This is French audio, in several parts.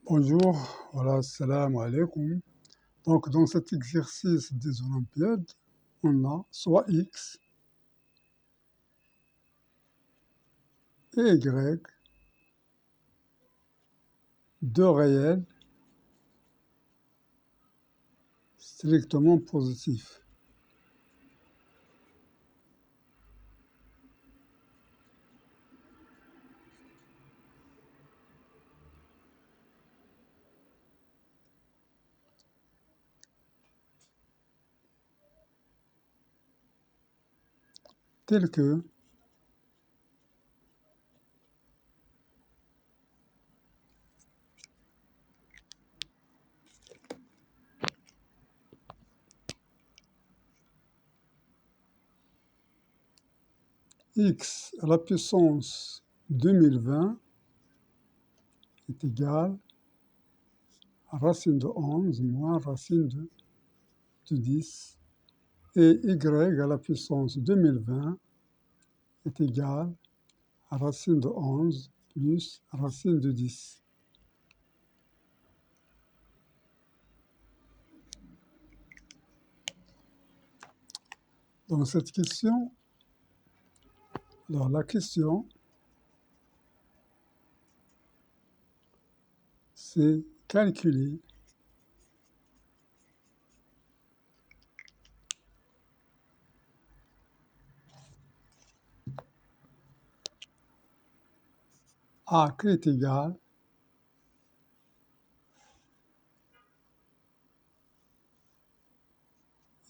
Bonjour, voilà, salam alaikum. Donc, dans cet exercice des Olympiades, on a soit x et y, deux réels strictement positifs. Tels que x à la puissance 2020 est égal à racine de 11 moins racine de 10, et y à la puissance 2020 est égal à racine de 11 plus racine de 10. Dans cette question, alors la question, c'est calculer A qui est égal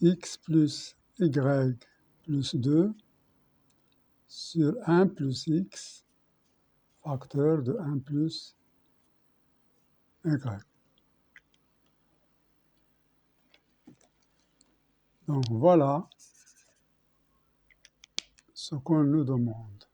x plus y plus 2 sur 1 plus x facteur de 1 plus y. Donc voilà ce qu'on nous demande.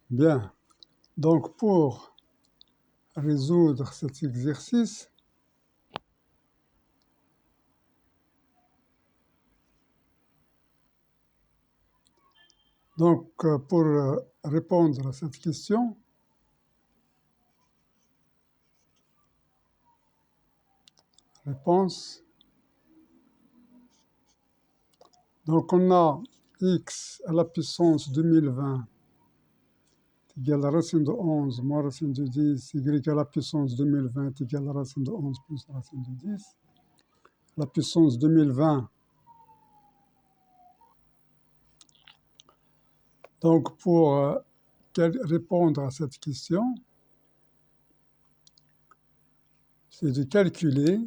Bien, donc pour résoudre cet exercice, donc pour répondre à cette question, réponse, donc on a x à la puissance 2020 égale à racine de 11 moins racine de 10, y à la puissance 2020 égale à racine de 11 plus racine de 10. La puissance 2020. Donc, pour répondre à cette question, c'est de calculer,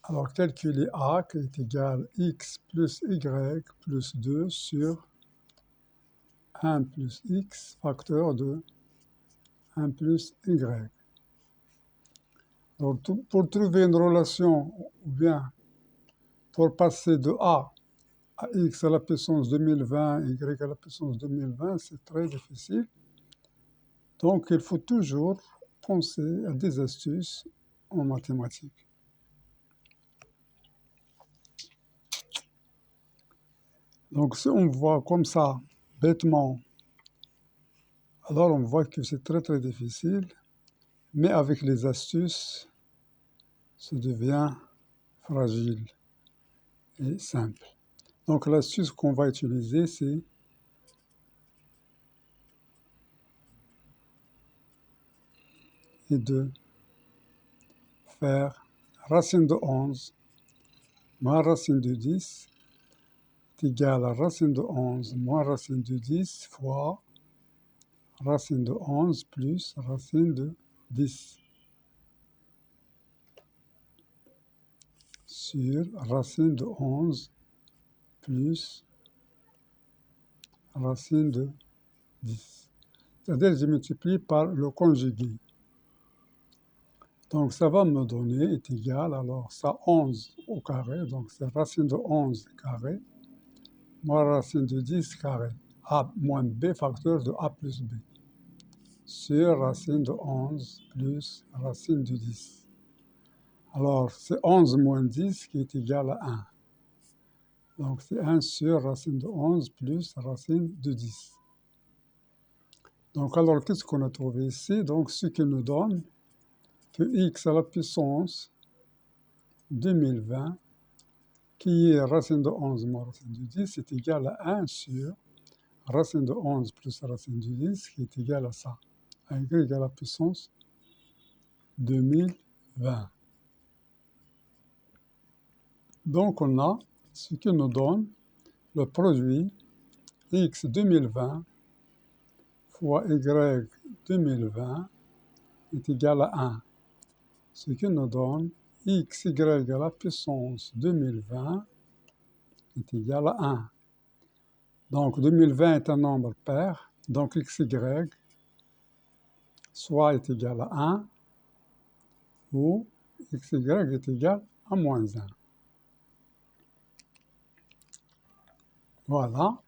alors calculer A qui est égal à x plus y plus 2 sur 1 plus x facteur de 1 plus y. Donc, pour trouver une relation, ou bien pour passer de A à x à la puissance 2020, y à la puissance 2020, c'est très difficile. Donc, il faut toujours penser à des astuces en mathématiques. Donc, si on voit comme ça, bêtement, alors on voit que c'est très très difficile, mais avec les astuces, ça devient fragile et simple. Donc, l'astuce qu'on va utiliser, c'est de faire racine de 11 moins racine de 10 est égal à racine de 11 moins racine de 10 fois racine de 11 plus racine de 10 sur racine de 11 plus racine de 10. C'est-à-dire je multiplie par le conjugué. Donc ça va me donner, est égal, alors ça 11 au carré, donc c'est racine de 11 carré, moins racine de 10 carré, a moins b facteur de a plus b, sur racine de 11 plus racine de 10. Alors, c'est 11 moins 10 qui est égal à 1. Donc, c'est 1 sur racine de 11 plus racine de 10. Donc, alors, qu'est-ce qu'on a trouvé ici? Donc, ce qui nous donne que x à la puissance 2020, qui est racine de 11 moins racine de 10, est égal à 1 sur racine de 11 plus racine de 10, qui est égal à ça, à y à la puissance 2020. Donc, on a ce qui nous donne le produit x 2020 fois y 2020 est égal à 1, ce qui nous donne xy à la puissance 2020 est égal à 1. Donc, 2020 est un nombre pair, donc xy soit est égal à 1 ou xy est égal à moins 1. Voilà.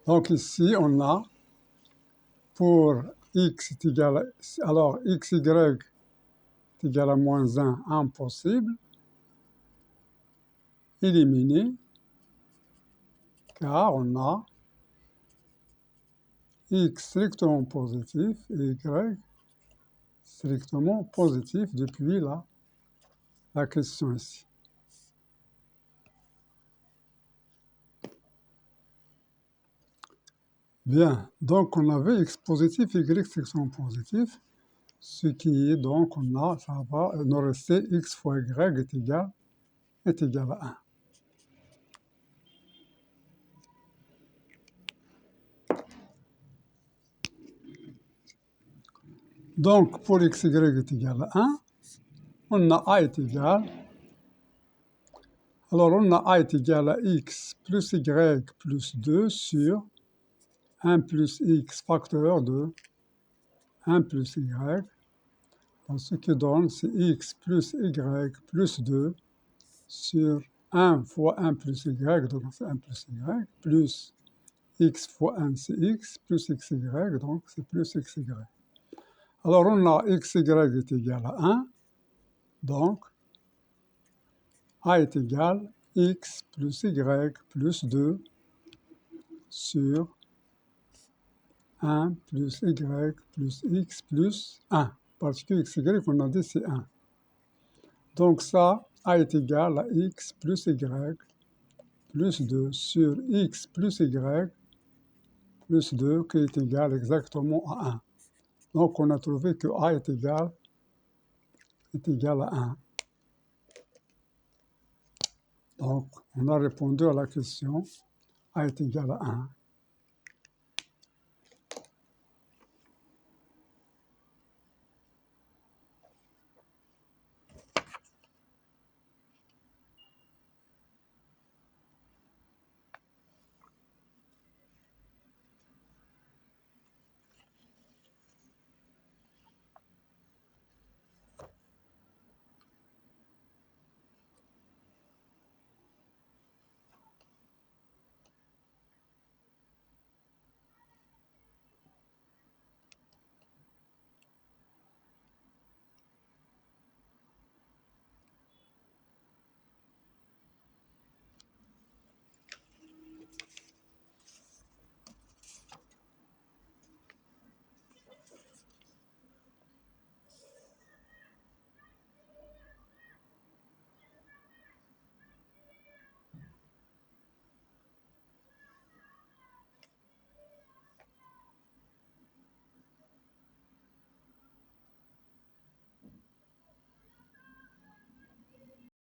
Donc ici, on a pour x est égal à, alors xy est égal à moins 1, impossible, éliminé, car on a x strictement positif et y strictement positif depuis la question ici. Bien, donc on avait x positif et y strictement positif, ce qui est donc, ça va nous rester x fois y est égal à 1. Donc, pour xy est égal à 1, on a a est égal, alors on a a est égal à x plus y plus 2 sur 1 plus x facteur de 1 plus y, donc ce qui donne c'est x plus y plus 2 sur 1 fois 1 plus y, donc c'est 1 plus y, plus x fois 1 c'est x, plus xy, donc c'est plus xy. Alors on a xy est égal à 1, donc a est égal x plus y plus 2 sur 1 plus y plus x plus 1, parce que xy, on a dit c'est 1. Donc ça, a est égal à x plus y plus 2 sur x plus y plus 2, qui est égal exactement à 1. Donc on a trouvé que a est égal à 1. Donc on a répondu à la question, a est égal à 1.